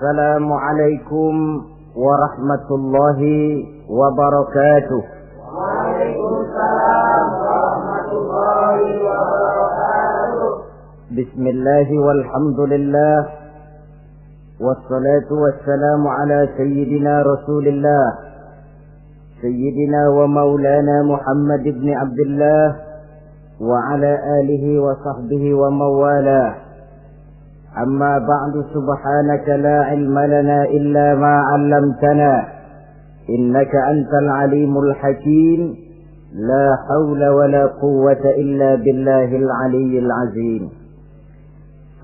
Assalamualaikum warahmatullahi wabarakatuh. Waalaikumsalam warahmatullahi wabarakatuh. Bismillahi walhamdulillah. Wassalatu wassalamu ala sayyidina Rasulillah, sayyidina wa maulana Muhammad ibn Abdullah wa ala alihi wa sahbihi wa mawalah. أما بعد سبحانك لا علم لنا إلا ما علمتنا إنك أنت العليم الحكيم لا حول ولا قوة إلا بالله العلي العظيم.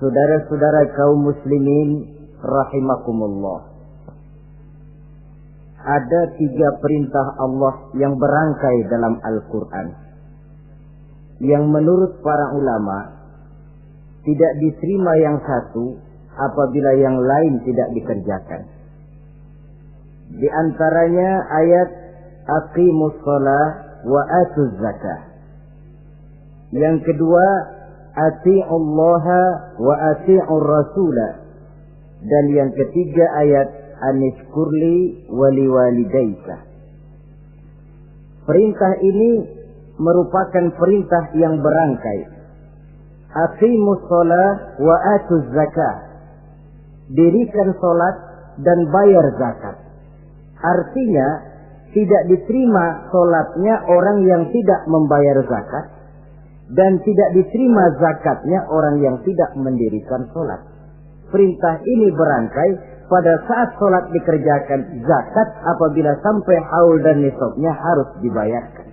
Saudara-saudara kaum muslimin rahimakumullah, ada 3 perintah Allah yang berangkai dalam Al-Quran yang menurut para ulama tidak diterima yang satu apabila yang lain tidak dikerjakan. Di antaranya ayat aqimus shalah wa atuz zakah. Yang kedua ati'ullaha wa ati'ur rasula. Dan yang ketiga ayat anishkurli waliwalidayka. Perintah ini merupakan perintah yang berangkai. Aqimus shalah wa atuz zakah. Dirikan salat dan bayar zakat. Artinya tidak diterima salatnya orang yang tidak membayar zakat, dan tidak diterima zakatnya orang yang tidak mendirikan salat. Perintah ini berangkai pada saat salat dikerjakan, zakat apabila sampai haul dan nisabnya harus dibayarkan.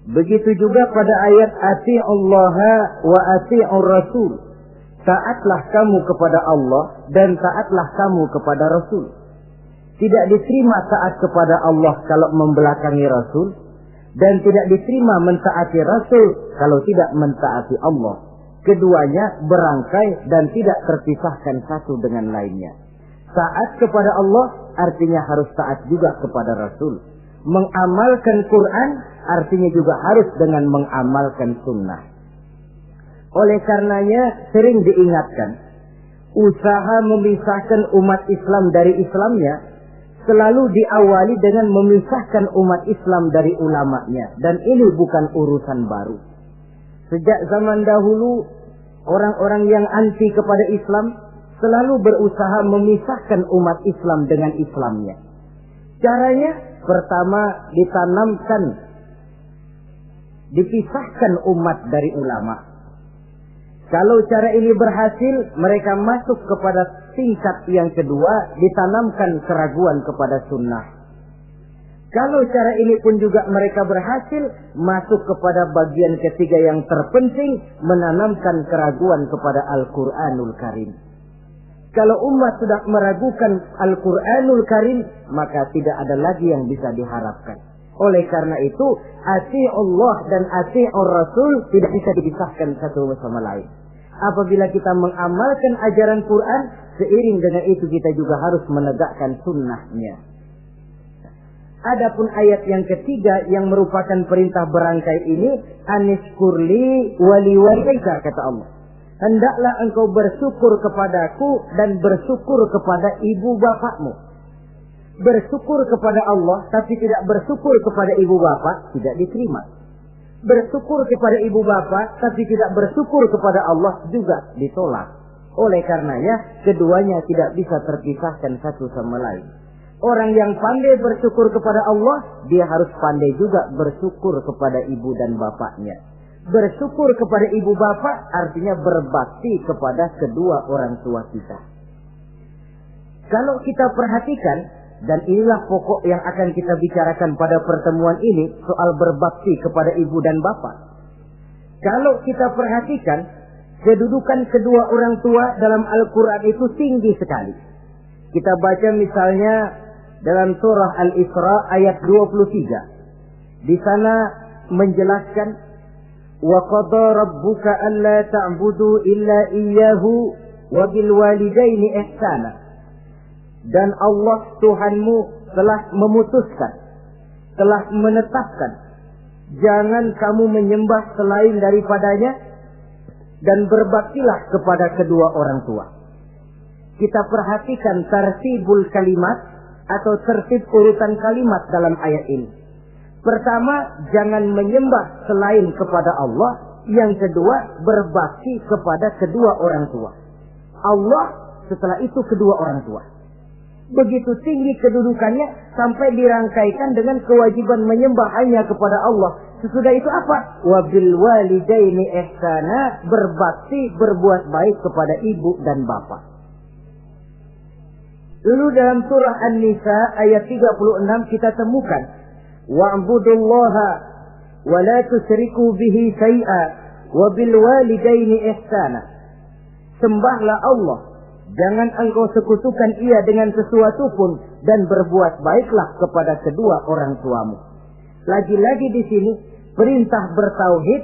Begitu juga pada ayat ati'ullaha wa ati'ur rasul. Taatlah kamu kepada Allah dan taatlah kamu kepada Rasul. Tidak diterima taat kepada Allah kalau membelakangi Rasul, dan tidak diterima mentaati Rasul kalau tidak mentaati Allah. Keduanya berangkai dan tidak terpisahkan satu dengan lainnya. Taat kepada Allah artinya harus taat juga kepada Rasul. Mengamalkan Quran artinya juga harus dengan mengamalkan sunnah. Oleh karenanya sering diingatkan, usaha memisahkan umat Islam dari Islamnya selalu diawali dengan memisahkan umat Islam dari ulamanya. Dan ini bukan urusan baru. Sejak zaman dahulu, orang-orang yang anti kepada Islam selalu berusaha memisahkan umat Islam dengan Islamnya. Caranya pertama dipisahkan umat dari ulama. Kalau cara ini berhasil, mereka masuk kepada tingkat yang kedua, ditanamkan keraguan kepada sunnah. Kalau cara ini pun juga mereka berhasil, masuk kepada bagian ketiga yang terpenting, menanamkan keraguan kepada Al-Quranul Karim. Kalau umat sudah meragukan Al-Quranul Karim, maka tidak ada lagi yang bisa diharapkan. Oleh karena itu, ati'ullah dan ati'ur rasul tidak bisa dipisahkan satu sama lain. Apabila kita mengamalkan ajaran Quran, seiring dengan itu kita juga harus menegakkan sunnahnya. Adapun ayat yang ketiga yang merupakan perintah berangkai ini, anishkurli waliwalidayka, kata Allah. Hendaklah engkau bersyukur kepadaku dan bersyukur kepada ibu bapakmu. Bersyukur kepada Allah tapi tidak bersyukur kepada ibu bapak tidak diterima. Bersyukur kepada ibu bapak tapi tidak bersyukur kepada Allah juga ditolak. Oleh karenanya keduanya tidak bisa terpisahkan satu sama lain. Orang yang pandai bersyukur kepada Allah, dia harus pandai juga bersyukur kepada ibu dan bapaknya. Bersyukur kepada ibu bapak artinya berbakti kepada kedua orang tua kita. Kalau kita perhatikan, dan inilah pokok yang akan kita bicarakan pada pertemuan ini, soal berbakti kepada ibu dan bapak. Kalau kita perhatikan, kedudukan kedua orang tua dalam Al-Quran itu tinggi sekali. Kita baca misalnya dalam surah Al-Isra ayat 23. Di sana menjelaskan, وَقَضَى رَبُّكَ أَلَّا تَعْبُدُوا إِلَّا إِيَّهُ وَبِالْوَالِدَيْنِ إِحْسَانًا. Dan Allah Tuhanmu telah memutuskan, telah menetapkan, jangan kamu menyembah selain daripadanya, dan berbaktilah kepada kedua orang tua. kita perhatikan tartibul kalimat atau tertib urutan kalimat dalam ayat ini. Pertama, jangan menyembah selain kepada Allah. Yang kedua, berbakti kepada kedua orang tua. Allah, setelah itu kedua orang tua. Begitu tinggi kedudukannya sampai dirangkaikan dengan kewajiban menyembah hanya kepada Allah. Sesudah itu apa? Wabil walidaini ihsana, berbakti, berbuat baik kepada ibu dan bapak. Lalu dalam surah An-Nisa ayat 36 kita temukan wa'budullaha wa la tusyriku bihi syai'a wa bil walidaini ihsana. Sembahlah Allah, jangan engkau sekutukan ia dengan sesuatu pun, dan berbuat baiklah kepada kedua orang tuamu. Lagi-lagi di sini perintah bertauhid,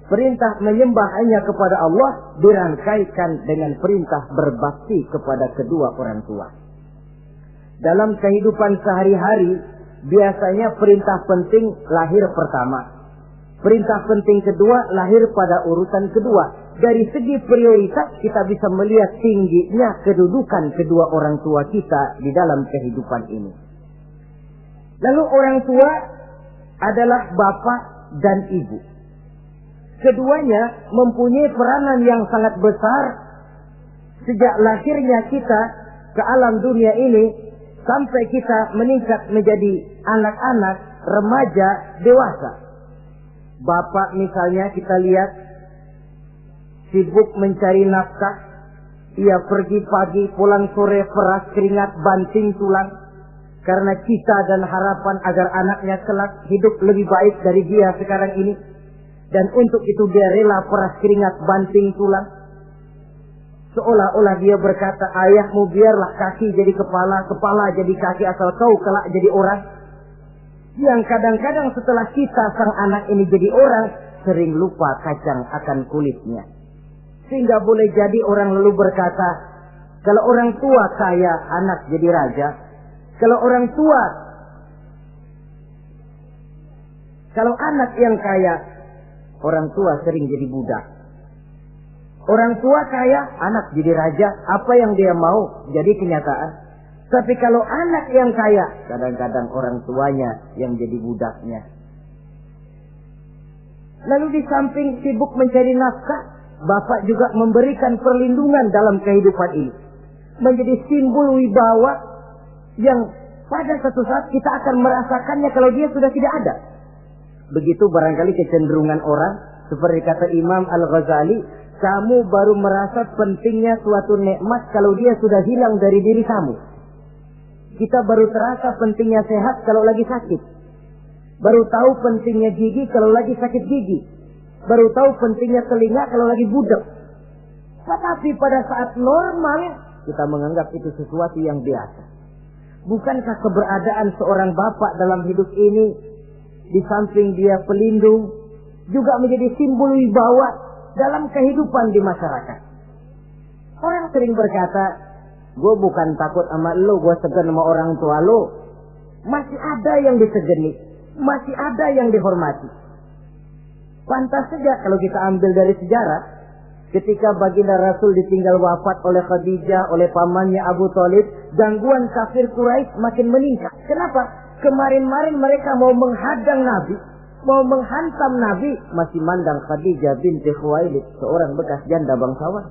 perintah menyembah hanya kepada Allah dirangkaikan dengan perintah berbakti kepada kedua orang tua. Dalam kehidupan sehari-hari, biasanya perintah penting lahir pertama. Perintah penting kedua lahir pada urutan kedua. Dari segi prioritas kita bisa melihat tingginya kedudukan kedua orang tua kita di dalam kehidupan ini. Lalu orang tua adalah bapak dan ibu. Keduanya mempunyai peranan yang sangat besar sejak lahirnya kita ke alam dunia ini sampai kita meningkat menjadi anak-anak, remaja, dewasa. Bapak misalnya kita lihat sibuk mencari nafkah. Ia pergi pagi, pulang sore, peras keringat, banting tulang. Karena cita dan harapan agar anaknya kelak hidup lebih baik dari dia sekarang ini. Dan untuk itu dia rela peras keringat, banting tulang. Seolah-olah dia berkata, ayahmu biarlah kaki jadi kepala, kepala jadi kaki, asal kau kelak jadi orang. Yang kadang-kadang setelah kita sang anak ini jadi orang, sering lupa kacang akan kulitnya. Sehingga boleh jadi orang lalu berkata, kalau orang tua kaya, anak jadi raja. Kalau anak yang kaya, orang tua sering jadi budak. Orang tua kaya, anak jadi raja. Apa yang dia mau jadi kenyataan. Tapi kalau anak yang kaya, kadang-kadang orang tuanya yang jadi budaknya. Lalu di samping sibuk mencari nafkah, bapak juga memberikan perlindungan dalam kehidupan ini. Menjadi simbol wibawa yang pada suatu saat kita akan merasakannya kalau dia sudah tidak ada. Begitu barangkali kecenderungan orang, seperti kata Imam Al-Ghazali, kamu baru merasa pentingnya suatu nikmat kalau dia sudah hilang dari diri kamu. Kita baru terasa pentingnya sehat kalau lagi sakit. Baru tahu pentingnya gigi kalau lagi sakit gigi. Baru tahu pentingnya telinga kalau lagi budak. Tetapi pada saat normal, kita menganggap itu sesuatu yang biasa. Bukankah keberadaan seorang bapak dalam hidup ini, di samping dia pelindung, juga menjadi simbol wibawa dalam kehidupan di masyarakat? Orang sering berkata, gue bukan takut sama lo, gue segan sama orang tua lo. Masih ada yang disegani, masih ada yang dihormati. Pantas saja kalau kita ambil dari sejarah, ketika baginda Rasul ditinggal wafat oleh Khadijah, oleh pamannya Abu Thalib, gangguan kafir Quraisy makin meningkat. Kenapa? Kemarin-marin mereka mau menghadang Nabi, mau menghantam Nabi, masih mandang Khadijah binti Khuwailid, seorang bekas janda bangsawan.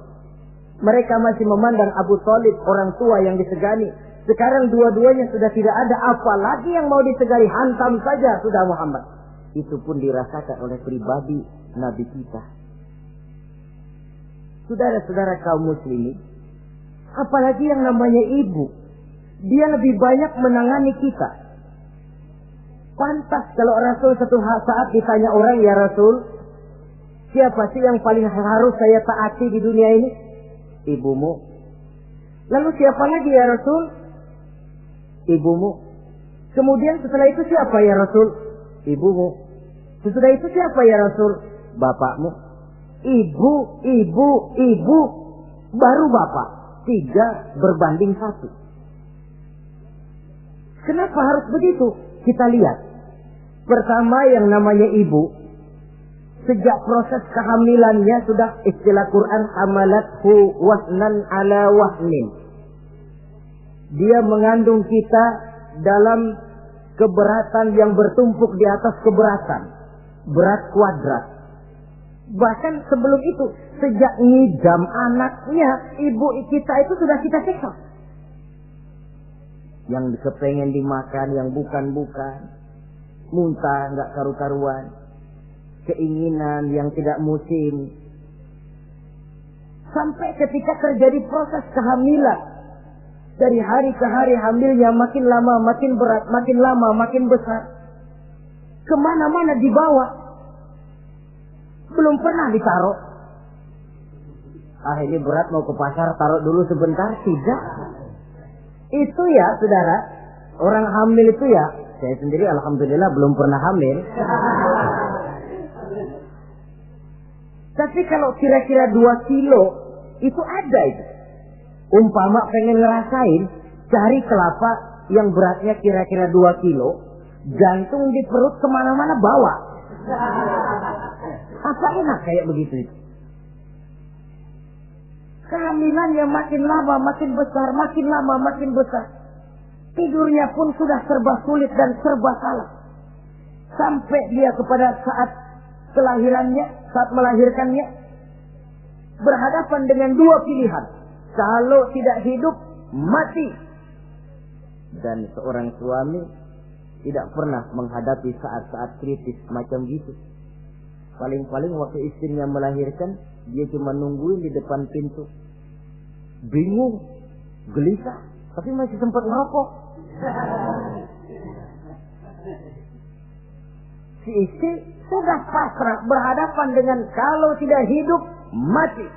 Mereka masih memandang Abu Thalib, orang tua yang disegani. Sekarang dua-duanya sudah tidak ada, apalagi yang mau disegani, hantam saja sudah Muhammad. Itu pun dirasakan oleh pribadi Nabi kita. Saudara-saudara kaum muslimin, apalagi yang namanya ibu, dia lebih banyak menangani kita. Pantas kalau Rasul satu saat ditanya orang, ya Rasul, siapa sih yang paling harus saya taati di dunia ini? Ibumu. Lalu siapa lagi ya Rasul? Ibumu. Kemudian setelah itu siapa ya Rasul? Ibumu. Sesudah itu siapa ya Rasul? Bapakmu. Ibu, baru bapak. 3 berbanding 1. Kenapa harus begitu? Kita lihat. Pertama yang namanya ibu, sejak proses kehamilannya sudah istilah Quran hamalathu wahnan ala wahnin. Dia mengandung kita dalam keberatan yang bertumpuk di atas keberatan. Berat kuadrat. Bahkan sebelum itu, sejak ngidam anaknya, ibu kita itu sudah kita siksa. Yang kepengen dimakan, yang bukan-bukan. Muntah, nggak karu-karuan. Keinginan yang tidak musim. Sampai ketika terjadi proses kehamilan. Dari hari ke hari hamilnya makin lama, makin berat, makin lama, makin besar. Kemana-mana dibawa. Belum pernah ditaruh. Ini berat mau ke pasar, taruh dulu sebentar. Tidak. Itu ya saudara, orang hamil itu ya, saya sendiri alhamdulillah belum pernah hamil. Tapi kalau kira-kira 2 kilo, itu ada itu. Umpama pengen ngerasain, cari kelapa yang beratnya kira-kira 2 kilo, jantung di perut kemana-mana bawa. Apa enak kayak begitu itu? Kehamilannya makin lama makin besar, makin lama makin besar. Tidurnya pun sudah serba sulit dan serba salah. Sampai dia kepada saat kelahirannya, saat melahirkannya, berhadapan dengan 2 pilihan. Kalau tidak hidup, mati. Dan seorang suami tidak pernah menghadapi saat-saat kritis macam gitu. Paling-paling waktu istrinya melahirkan, dia cuma nungguin di depan pintu. Bingung, gelisah, tapi masih sempat ngerokok. Si istri sudah pasrah berhadapan dengan kalau tidak hidup, mati.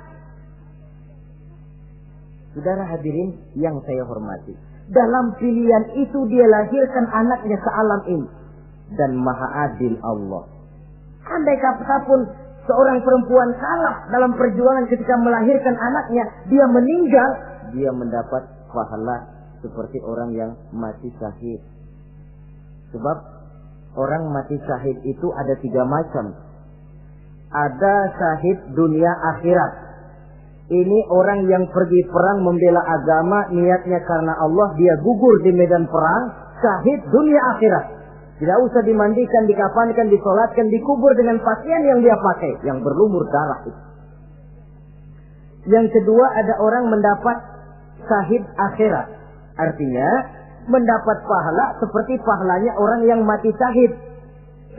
Saudara hadirin yang saya hormati, dalam pilihan itu dia lahirkan anaknya ke alam ini. Dan maha adil Allah. Andai kata pun seorang perempuan kalah dalam perjuangan ketika melahirkan anaknya, dia meninggal, dia mendapat pahala seperti orang yang mati syahid. Sebab orang mati syahid itu ada 3 macam. Ada syahid dunia akhirat. Ini orang yang pergi perang membela agama, niatnya karena Allah, dia gugur di medan perang, syahid dunia akhirat. Tidak usah dimandikan, dikafankan, disolatkan, dikubur dengan pakaian yang dia pakai, yang berlumur darah itu. Yang kedua, ada orang mendapat syahid akhirat. Artinya, mendapat pahala seperti pahalanya orang yang mati syahid.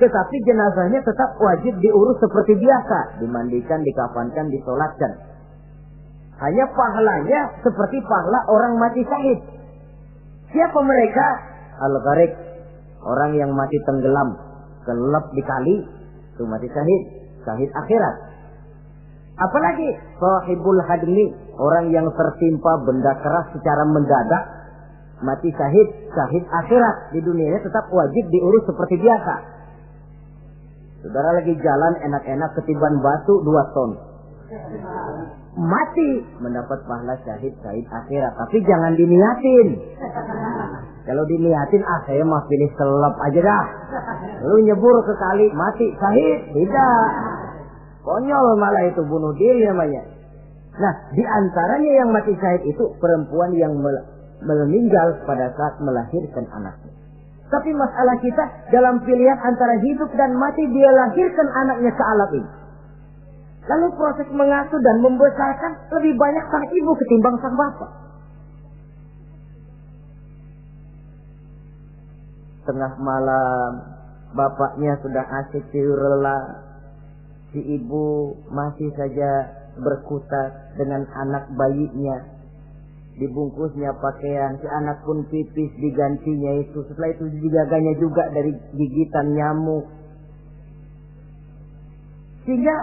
Tetapi jenazahnya tetap wajib diurus seperti biasa. Dimandikan, dikafankan, disolatkan. Hanya pahalanya seperti pahala orang mati syahid. Siapa mereka? Al-Gharik. Orang yang mati tenggelam, kelelep di kali, itu mati syahid, syahid akhirat. Apalagi sahibul hadmi, orang yang tertimpa benda keras secara mendadak, mati syahid, syahid akhirat. Di dunianya tetap wajib diurus seperti biasa. Saudara lagi jalan enak-enak ketiban batu 2 ton. Mati, mendapat pahala syahid, syahid akhirat. Tapi jangan diniatin. Kalau diniatin, saya mah pilih kelelep aja dah. Lalu nyebur ke kali, mati, syahid. Tidak. Konyol malah itu, bunuh diri namanya. Nah, di antaranya yang mati syahid itu perempuan yang meninggal pada saat melahirkan anaknya. Tapi masalah kita dalam pilihan antara hidup dan mati, dia lahirkan anaknya ke alam ini. Lalu proses mengasuh dan membesarkan lebih banyak sang ibu ketimbang sang bapak. Tengah malam, bapaknya sudah asik tidur lelap. Si ibu masih saja berkutat dengan anak bayinya. Dibungkusnya pakaian, si anak pun pipis digantinya itu. Setelah itu dijaganya juga dari gigitan nyamuk. Sehingga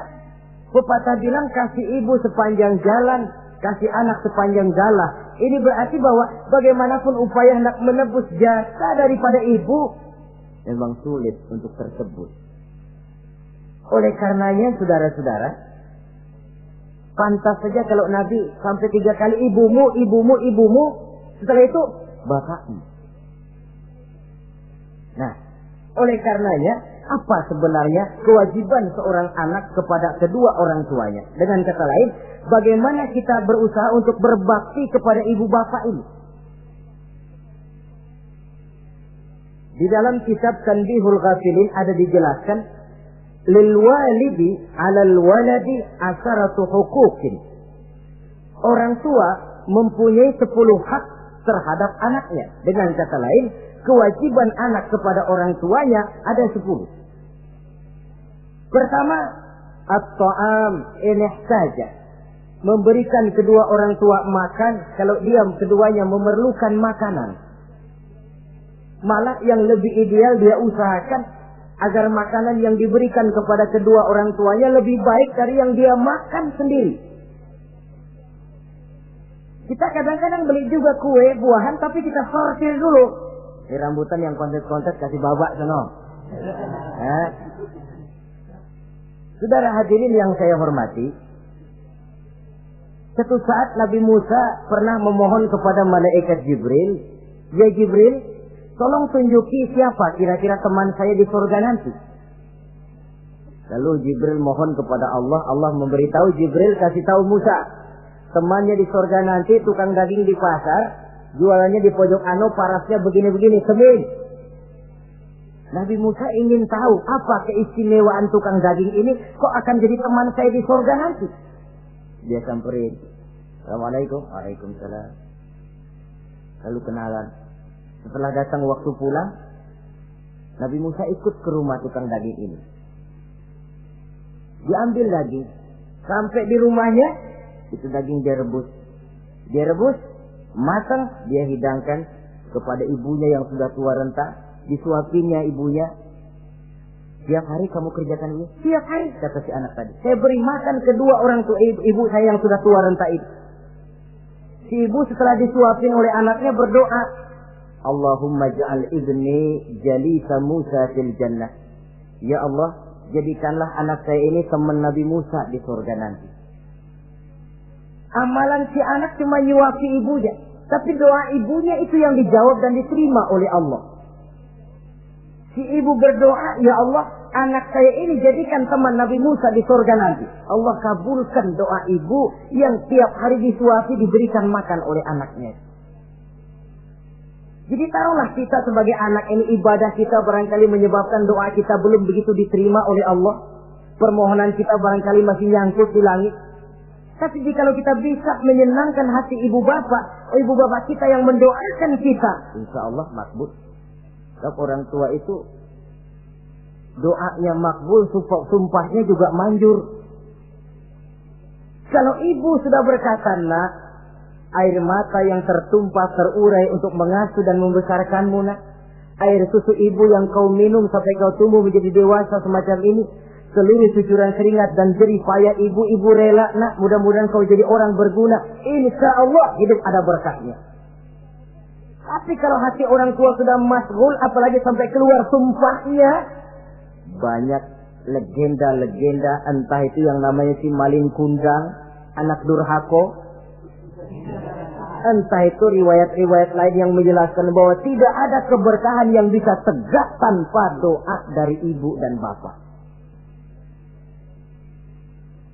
pepatah bilang kasih ibu sepanjang jalan, kasih anak sepanjang galah. Ini berarti bahwa bagaimanapun upaya hendak menebus jasa daripada ibu, memang sulit untuk tersebut. Oleh karenanya saudara-saudara, pantas saja kalau Nabi sampai 3 kali ibumu, ibumu, ibumu, setelah itu bapakmu. Nah, oleh karenanya apa sebenarnya kewajiban seorang anak kepada kedua orang tuanya? Dengan kata lain, bagaimana kita berusaha untuk berbakti kepada ibu bapak ini? Di dalam kitab Tanbihul Ghafilin ada dijelaskan, lil walidi 'alal waladi asharatu huquqin. Orang tua mempunyai 10 hak terhadap anaknya. Dengan kata lain, kewajiban anak kepada orang tuanya ada 10. Pertama, at-ta'am in ihtaja. Memberikan kedua orang tua makan kalau dia keduanya memerlukan makanan. Malah yang lebih ideal dia usahakan agar makanan yang diberikan kepada kedua orang tuanya lebih baik dari yang dia makan sendiri. Kita kadang-kadang beli juga kue, buahan, tapi kita sortir dulu. Ini rambutan yang kontes-kontes kasih babak sono. Saudara hadirin yang saya hormati, suatu saat Nabi Musa pernah memohon kepada malaikat Jibril, "Ya Jibril, tolong tunjuki siapa kira-kira teman saya di surga nanti." Lalu Jibril mohon kepada Allah, Allah memberitahu Jibril kasih tahu Musa, temannya di surga nanti tukang daging di pasar, jualannya di pojok parasnya begini-begini, semin. Nabi Musa ingin tahu apa keistimewaan tukang daging ini, kok akan jadi teman saya di surga nanti. Dia samperin, "Assalamualaikum." "Waalaikumsalam." Lalu kenalan. Setelah datang waktu pulang, Nabi Musa ikut ke rumah tukang daging ini. Diambil daging, sampai di rumahnya, itu daging dia rebus. Dia rebus, matang, dia hidangkan kepada ibunya yang sudah tua renta, disuapinya ibunya. "Tiap hari kamu kerjakan ini?" "Tiap hari," kata si anak tadi. "Saya beri makan kedua orang tua ibu saya yang sudah tua renta itu." Si ibu setelah disuapin oleh anaknya berdoa, "Allahumma ja'al ibni jalisa Musa fil jannah." Ya Allah, jadikanlah anak saya ini teman Nabi Musa di surga nanti. Amalan si anak cuma nyuapi ibunya, tapi doa ibunya itu yang dijawab dan diterima oleh Allah. Si ibu berdoa, "Ya Allah, anak saya ini jadikan teman Nabi Musa di surga nanti." Allah kabulkan doa ibu yang tiap hari disuapi, diberikan makan oleh anaknya. Jadi taruhlah kita sebagai anak ini, ibadah kita barangkali menyebabkan doa kita belum begitu diterima oleh Allah. Permohonan kita barangkali masih nyangkut di langit. Tapi jika kita bisa menyenangkan hati ibu bapak kita yang mendoakan kita, insya Allah makbul. Sebab orang tua itu doanya makbul, sumpahnya juga manjur. Kalau ibu sudah berkata, "Nak, air mata yang tertumpah terurai untuk mengasuh dan membesarkanmu, nak. Air susu ibu yang kau minum sampai kau tumbuh menjadi dewasa semacam ini, seluruh cucuran keringat dan jerih payah ibu rela, nak. Mudah-mudahan kau jadi orang berguna. Insya Allah hidup ada berkahnya." Tapi kalau hati orang tua sudah masghul, apalagi sampai keluar sumpahnya, banyak legenda-legenda, entah itu yang namanya si Malin Kundang, anak durhako, entah itu riwayat-riwayat lain yang menjelaskan bahwa tidak ada keberkahan yang bisa tegak tanpa doa dari ibu dan bapak.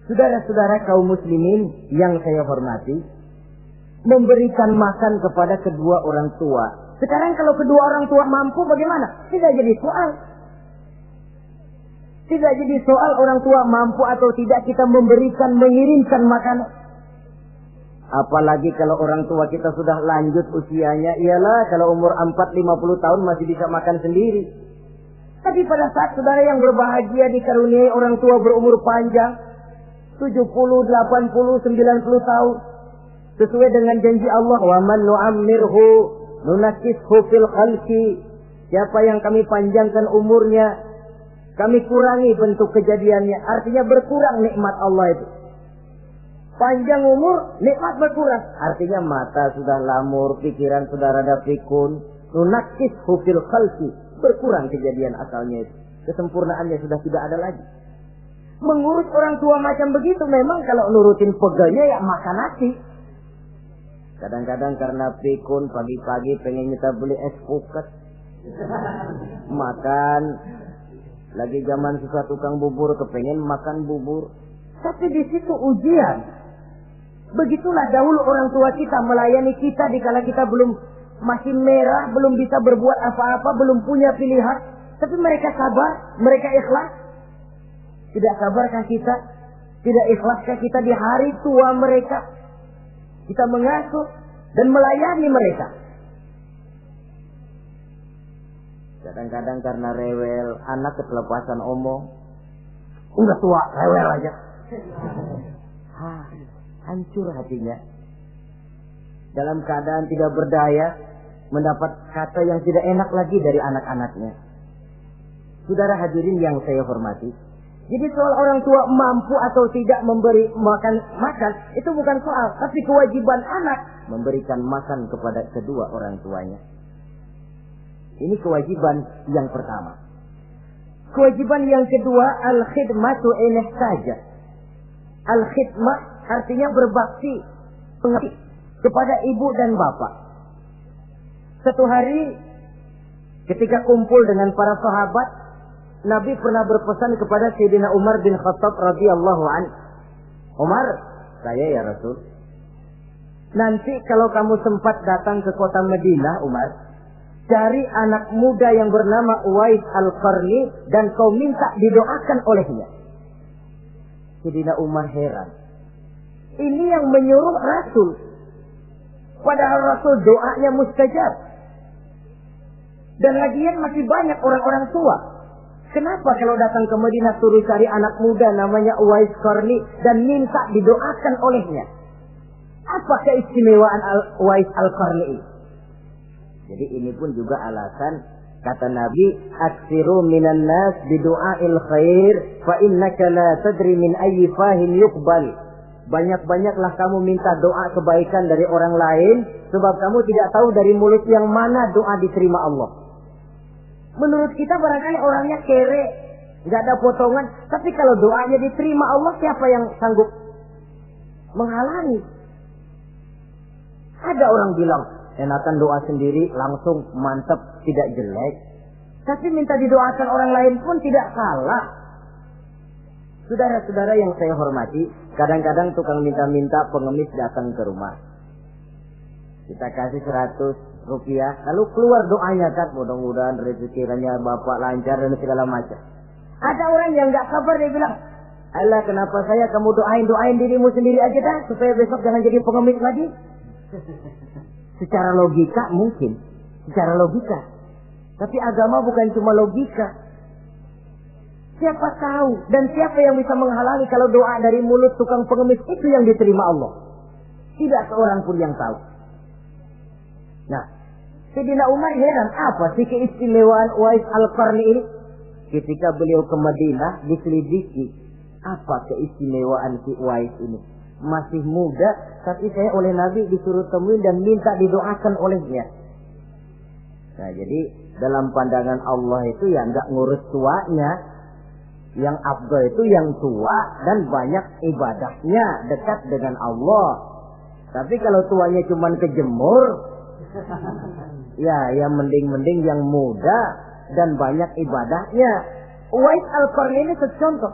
Saudara-saudara kaum muslimin yang saya hormati, memberikan makan kepada kedua orang tua. Sekarang kalau kedua orang tua mampu bagaimana? Tidak jadi soal. Tidak jadi soal orang tua mampu atau tidak kita memberikan, mengirimkan makanan. Apalagi kalau orang tua kita sudah lanjut usianya, iyalah kalau umur 40-50 tahun masih bisa makan sendiri. Tapi pada saat saudara yang berbahagia dikaruniai orang tua berumur panjang, 70, 80, 90 tahun, sesuai dengan janji Allah, "Wa man nu'ammirhu nunakkishu fil khalqi." Siapa yang kami panjangkan umurnya, kami kurangi bentuk kejadiannya. Artinya berkurang nikmat Allah itu. Panjang umur, nikmat berkurang. Artinya mata sudah lamur, pikiran sudah rada pikun. Nunakkishu fil khalqi. Berkurang kejadian asalnya itu. Kesempurnaannya sudah tidak ada lagi. Mengurus orang tua macam begitu memang kalau nurutin peganya ya makan nasi. Kadang-kadang karena pikun pagi-pagi pengen kita beli es puket. Makan. Lagi zaman susah tukang bubur kepengen makan bubur. Tapi di situ ujian. Begitulah dahulu orang tua kita melayani kita dikala kita belum masih merah, belum bisa berbuat apa-apa, belum punya pilihan, tapi mereka sabar, mereka ikhlas. Tidak sabarkah kita? Tidak ikhlaskah kita di hari tua mereka? Kita mengasuh dan melayani mereka. Kadang-kadang karena rewel, anak ketelepasan omong, udah tua, rewel aja. Hancur hatinya. Dalam keadaan tidak berdaya, mendapat kata yang tidak enak lagi dari anak-anaknya. Saudara hadirin yang saya hormati, jadi soal orang tua mampu atau tidak memberi makan, itu bukan soal, tapi kewajiban anak memberikan makan kepada kedua orang tuanya. Ini kewajiban yang pertama. Kewajiban yang kedua, al-khidmatu inih saja. Al-khidmah artinya berbakti kepada ibu dan bapak. Satu hari ketika kumpul dengan para sahabat, Nabi pernah berpesan kepada Sayyidina Umar bin Khattab radhiyallahu anhu. Umar, saya ya Rasul, nanti kalau kamu sempat datang ke kota Madinah, Umar, cari anak muda yang bernama Uwais Al-Qarni dan kau minta didoakan olehnya. Sayyidina Umar heran. Ini yang menyuruh Rasul. Padahal Rasul doanya mustajab. Dan lagian masih banyak orang-orang tua. Kenapa kalau datang ke Madinah suruh cari anak muda namanya Uwais Qarni dan minta didoakan olehnya? Apa keistimewaan Uwais Al-Qarni ini? Jadi ini pun juga alasan kata Nabi, aksiru minan nas bidu'ail khair fa innaka la tadri min ayyi fahin yuqbal. Banyak-banyaklah kamu minta doa kebaikan dari orang lain, sebab kamu tidak tahu dari mulut yang mana doa diterima Allah. Menurut kita barangkali orangnya kere, nggak ada potongan, tapi kalau doanya diterima Allah, siapa yang sanggup menghalangi? Ada orang bilang, enakan doa sendiri langsung mantap, tidak jelek. Tapi minta didoakan orang lain pun tidak salah. Saudara-saudara yang saya hormati, kadang-kadang tukang minta-minta pengemis datang ke rumah. Kita kasih 100 rupiah, lalu keluar doanya kan, mudah-mudahan rezekinya bapak lancar dan segala macam. Ada orang yang nggak sabar, dia bilang, Allah kenapa saya, kamu doain dirimu sendiri aja dah, supaya besok jangan jadi pengemis lagi. Secara logika mungkin, secara logika. Tapi agama bukan cuma logika. Siapa tahu dan siapa yang bisa menghalangi kalau doa dari mulut tukang pengemis itu yang diterima Allah? Tidak seorang pun yang tahu. Nah, Sayyidina Umar heran, apa sih keistimewaan Uwais Al-Qarni ini? Ketika beliau ke Madinah diselidiki, apa keistimewaan si Uwais ini? Masih muda, tapi saya oleh Nabi disuruh temuin dan minta didoakan olehnya. Nah, jadi dalam pandangan Allah itu ya nggak ngurus tuanya. Yang afdal itu yang tua dan banyak ibadahnya, dekat dengan Allah. Tapi kalau tuanya cuma kejemur, ya yang mending-mending yang muda dan banyak ibadahnya. Uwais Al-Qarni ini contoh.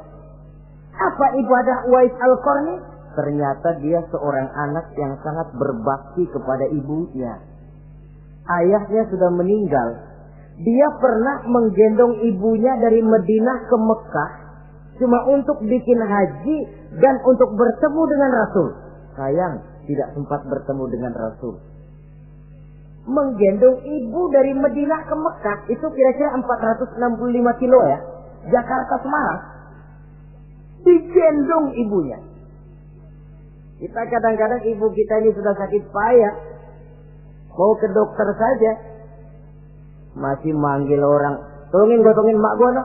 Apa ibadah Uwais Al-Qarni? Ternyata dia seorang anak yang sangat berbakti kepada ibunya. Ayahnya sudah meninggal. Dia pernah menggendong ibunya dari Madinah ke Mekah cuma untuk bikin haji dan untuk bertemu dengan Rasul. Sayang, tidak sempat bertemu dengan Rasul. Menggendong ibu dari Madinah ke Mekah itu kira-kira 465 kilo ya. Jakarta Semarang. Digendong ibunya. Kita kadang-kadang ibu kita ini sudah sakit payah, mau ke dokter saja masih manggil orang, tolongin gotongin mak gua no.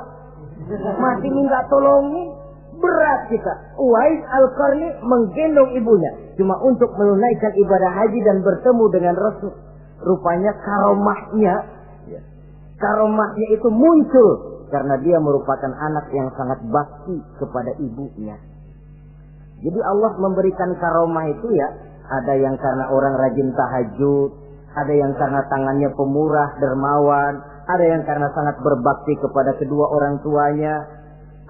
Masih minta tolongin. Berat kita. Uwais Al-Qarni menggendong ibunya cuma untuk menunaikan ibadah haji dan bertemu dengan Rasul. Rupanya karomahnya itu muncul karena dia merupakan anak yang sangat bakti kepada ibunya. Jadi Allah memberikan karomah itu ya, ada yang karena orang rajin tahajud, ada yang karena tangannya pemurah, dermawan, ada yang karena sangat berbakti kepada kedua orang tuanya,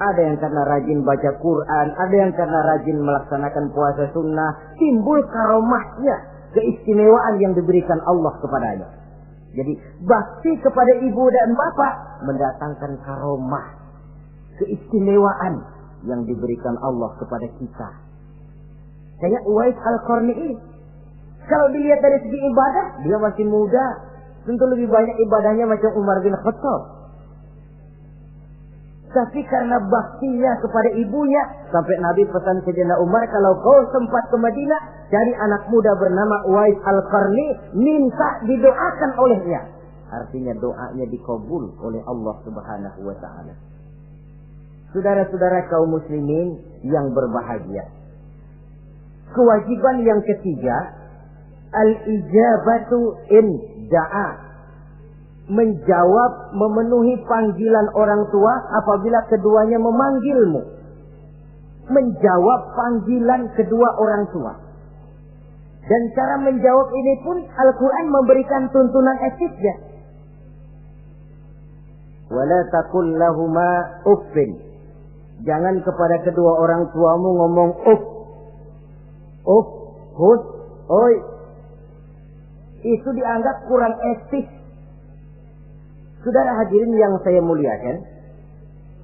ada yang karena rajin baca Quran, ada yang karena rajin melaksanakan puasa sunnah. Timbul karomahnya, keistimewaan yang diberikan Allah kepadanya. Jadi bakti kepada ibu dan bapak mendatangkan karomah, keistimewaan yang diberikan Allah kepada kita. Kayak Uwais Al-Qarni ini. Kalau dilihat dari segi ibadah, dia masih muda. Tentu lebih banyak ibadahnya macam Umar bin Khattab. Tapi karena baktinya kepada ibunya, sampai Nabi pesan Sayyidina Umar, kalau kau sempat ke Madinah, cari anak muda bernama Uwais Al-Qarni, minta didoakan olehnya. Artinya doanya dikabul oleh Allah Subhanahu wa Ta'ala. Saudara-saudara kaum muslimin yang berbahagia, kewajiban yang ketiga, al-ijabatu in da'a. Menjawab, memenuhi panggilan orang tua apabila keduanya memanggilmu. Menjawab panggilan kedua orang tua. Dan cara menjawab ini pun Al-Quran memberikan tuntunan etiknya. Wala taqul lahuma uffin. Jangan kepada kedua orang tuamu ngomong uff. Uff, hus, oi. Itu dianggap kurang etis. Saudara hadirin yang saya muliakan,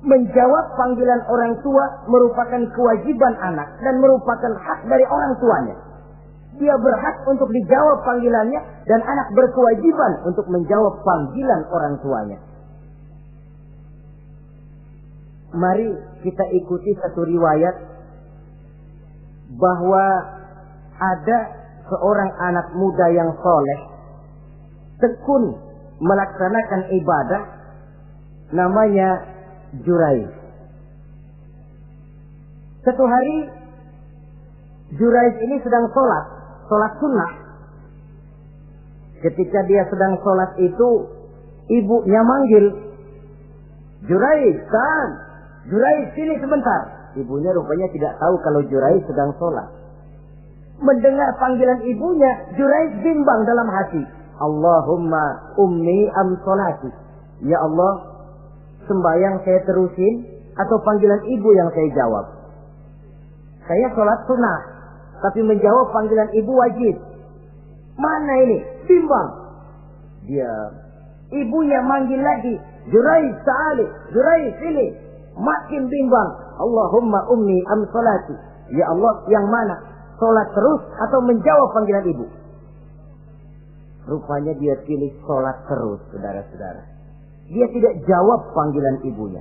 menjawab panggilan orang tua merupakan kewajiban anak dan merupakan hak dari orang tuanya. Dia berhak untuk dijawab panggilannya dan anak berkewajiban untuk menjawab panggilan orang tuanya. Mari kita ikuti satu riwayat bahwa ada seorang anak muda yang soleh, tekun melaksanakan ibadah, namanya Jurayj. Satu hari Jurayj ini sedang sholat sunnah. Ketika dia sedang sholat itu, ibunya manggil, Jurayj, kan? Jurayj, sini sebentar. Ibunya rupanya tidak tahu kalau Jurayj sedang sholat. Mendengar panggilan ibunya, Jurayj bimbang dalam hati. Allahumma ummi am sholati. Ya Allah, sembahyang saya terusin atau panggilan ibu yang saya jawab? Saya sholat sunnah, tapi menjawab panggilan ibu wajib. Mana ini? Bimbang. Dia, ibunya manggil lagi, Jurayj ta'ali, Jurayj sini. Makin bimbang. Allahumma ummi am sholati. Ya Allah, yang mana? Sholat terus atau menjawab panggilan ibu? Rupanya dia pilih sholat terus, saudara-saudara. Dia tidak jawab panggilan ibunya.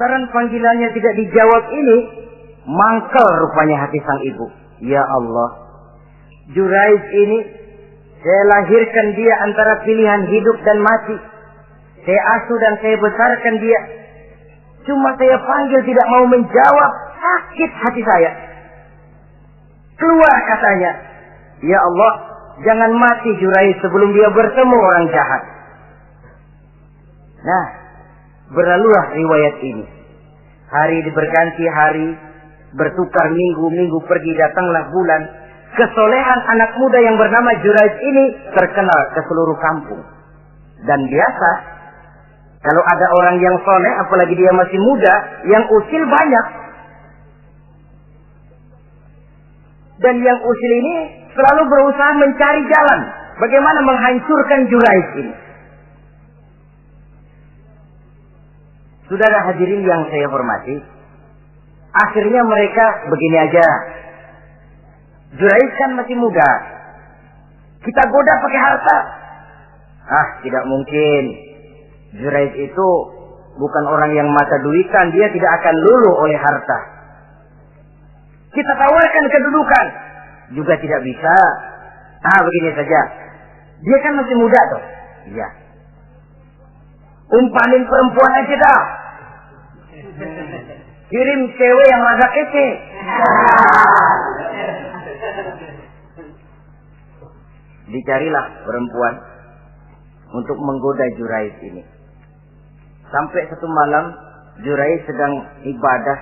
Karena panggilannya tidak dijawab ini, mangkel rupanya hati sang ibu. Ya Allah, Jurayj ini, saya lahirkan dia antara pilihan hidup dan mati. Saya asuh dan saya besarkan dia. Cuma saya panggil tidak mau menjawab, sakit hati saya. Keluar katanya, ya Allah, jangan mati Jurayj sebelum dia bertemu orang jahat. Nah, berlalulah riwayat ini. Hari berganti hari, bertukar minggu pergi, datanglah bulan. Kesolehan anak muda yang bernama Jurayj ini terkenal ke seluruh kampung. Dan biasa, kalau ada orang yang soleh, apalagi dia masih muda, yang usil banyak. Dan yang usil ini selalu berusaha mencari jalan bagaimana menghancurkan Jurayj ini. Saudara hadirin yang saya hormati, akhirnya mereka begini aja. Jurayj kan masih muda, kita goda pakai harta. Ah, tidak mungkin. Jurayj itu bukan orang yang mata duitan, dia tidak akan luluh oleh harta. Kita tawarkan kedudukan, juga tidak bisa. Begini saja. Dia kan masih muda tuh. Iya. Umpanin perempuan aja dah. Kirim cewek yang agak kece. Dicarilah perempuan untuk menggoda Jurais ini. Sampai satu malam Jurais sedang ibadah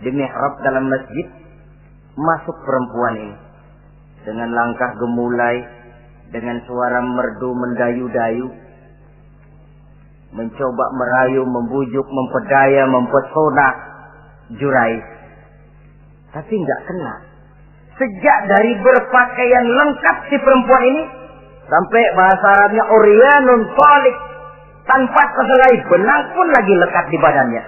di mihrab dalam masjid. Masuk perempuan ini dengan langkah gemulai, dengan suara merdu mendayu-dayu, mencoba merayu, membujuk, mempedaya, mempesona Jurais. Tapi nggak kena. Sejak dari berpakaian lengkap si perempuan ini, sampai bahasa Arabnya Uryanun Thalik, tanpa sehelai benang pun lagi lekat di badannya.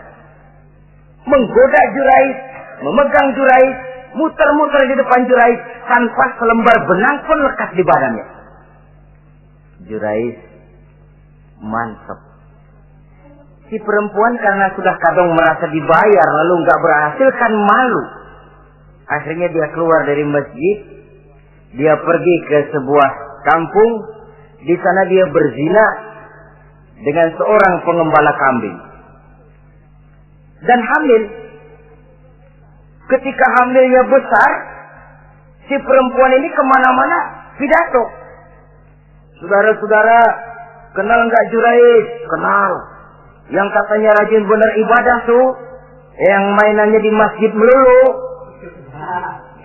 Menggoda Jurais, memegang Jurais, muter-muter di depan Jurais, tanpa selembar benang pun lekat di badannya. Jurais mantap. Si perempuan karena sudah kadang merasa dibayar lalu nggak berhasil kan malu. Akhirnya dia keluar dari masjid, dia pergi ke sebuah kampung, di sana dia berzina dengan seorang pengembala kambing dan hamil. Ketika hamilnya besar, si perempuan ini kemana-mana pidato. Saudara-saudara, kenal nggak Jurais? Kenal. Yang katanya rajin benar ibadah tuh, yang mainannya di masjid melulu,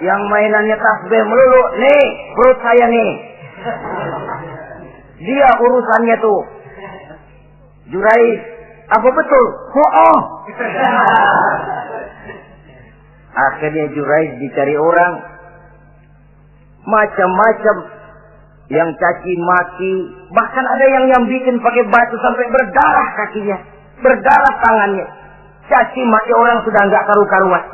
yang mainannya tasbih melulu. Nih, perut saya nih. Dia urusannya tuh. Jurais, apa betul? Oh. Akhirnya Jurais dicari orang, macam-macam, yang caci maki, bahkan ada yang nyambikin pakai batu sampai berdarah kakinya, berdarah tangannya. Caci maki orang sudah nggak karu-karuan.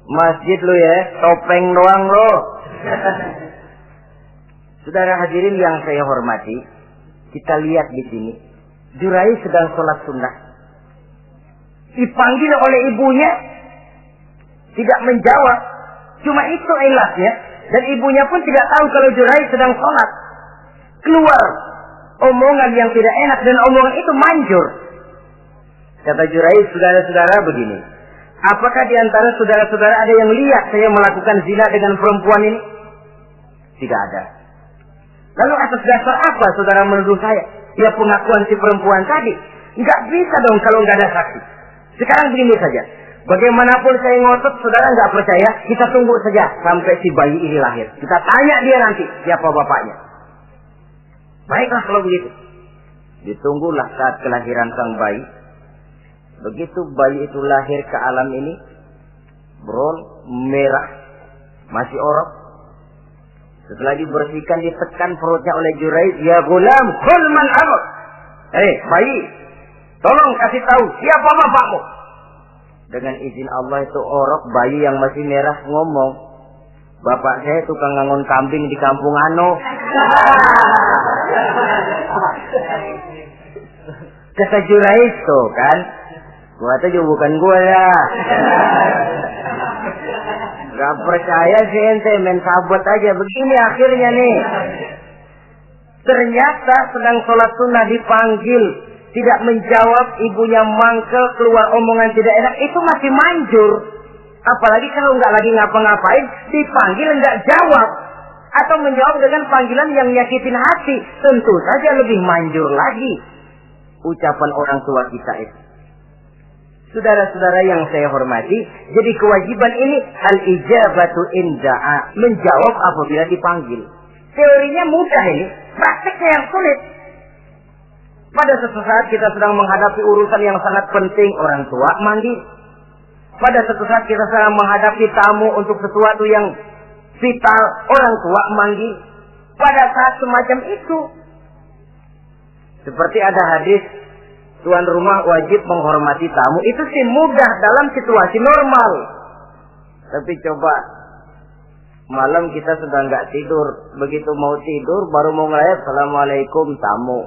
Masjid lo ya, topeng doang lo. Saudara hadirin yang saya hormati, kita lihat di sini, Jurais sedang sholat sunnah, dipanggil oleh ibunya, tidak menjawab. Cuma itu ilasnya. Dan ibunya pun tidak tahu kalau Jurais sedang sholat. Keluar omongan yang tidak enak, dan omongan itu manjur. Kata Jurais, saudara-saudara begini, apakah di antara saudara-saudara ada yang lihat saya melakukan zina dengan perempuan ini? Tidak ada. Lalu atas dasar apa saudara menuduh saya? Ya pengakuan si perempuan tadi. Nggak bisa dong kalau nggak ada saksi. Sekarang begini saja. Bagaimanapun saya ngotot, saudara nggak percaya, kita tunggu saja sampai si bayi ini lahir. Kita tanya dia nanti siapa bapaknya. Baiklah kalau begitu. Ditunggulah saat kelahiran sang bayi. Begitu bayi itu lahir ke alam ini, bron merah, masih orok. Setelah dibersihkan, ditekan perutnya oleh Jurais, ya gulam, kul man abuk. Bayi, tolong kasih tahu siapa bapakmu. Dengan izin Allah itu orok, bayi yang masih merah ngomong, bapak saya tukang ngangon kambing di kampung Ano. Kata Jurais tuh kan, gua tuh juga bukan gua ya. Gak percaya sih ente, main sabot aja. Begini akhirnya nih, ternyata sedang sholat sunnah dipanggil, tidak menjawab, ibunya mangkel, keluar omongan tidak enak, itu masih manjur. Apalagi kalau nggak lagi ngapa-ngapain, dipanggil nggak jawab, atau menjawab dengan panggilan yang nyakitin hati, tentu saja lebih manjur lagi ucapan orang tua kita itu. Saudara-saudara yang saya hormati, jadi kewajiban ini al-ijabatu inda'a, menjawab apabila dipanggil. Teorinya mudah ini, prakteknya yang sulit. Pada suatu saat kita sedang menghadapi urusan yang sangat penting, orang tua mandi. Pada suatu saat kita sedang menghadapi tamu untuk sesuatu yang vital, orang tua mandi. Pada saat semacam itu, seperti ada hadis, tuan rumah wajib menghormati tamu. Itu sih mudah dalam situasi normal. Tapi coba malam kita sudah nggak tidur, begitu mau tidur baru mau ngelayat, assalamualaikum tamu.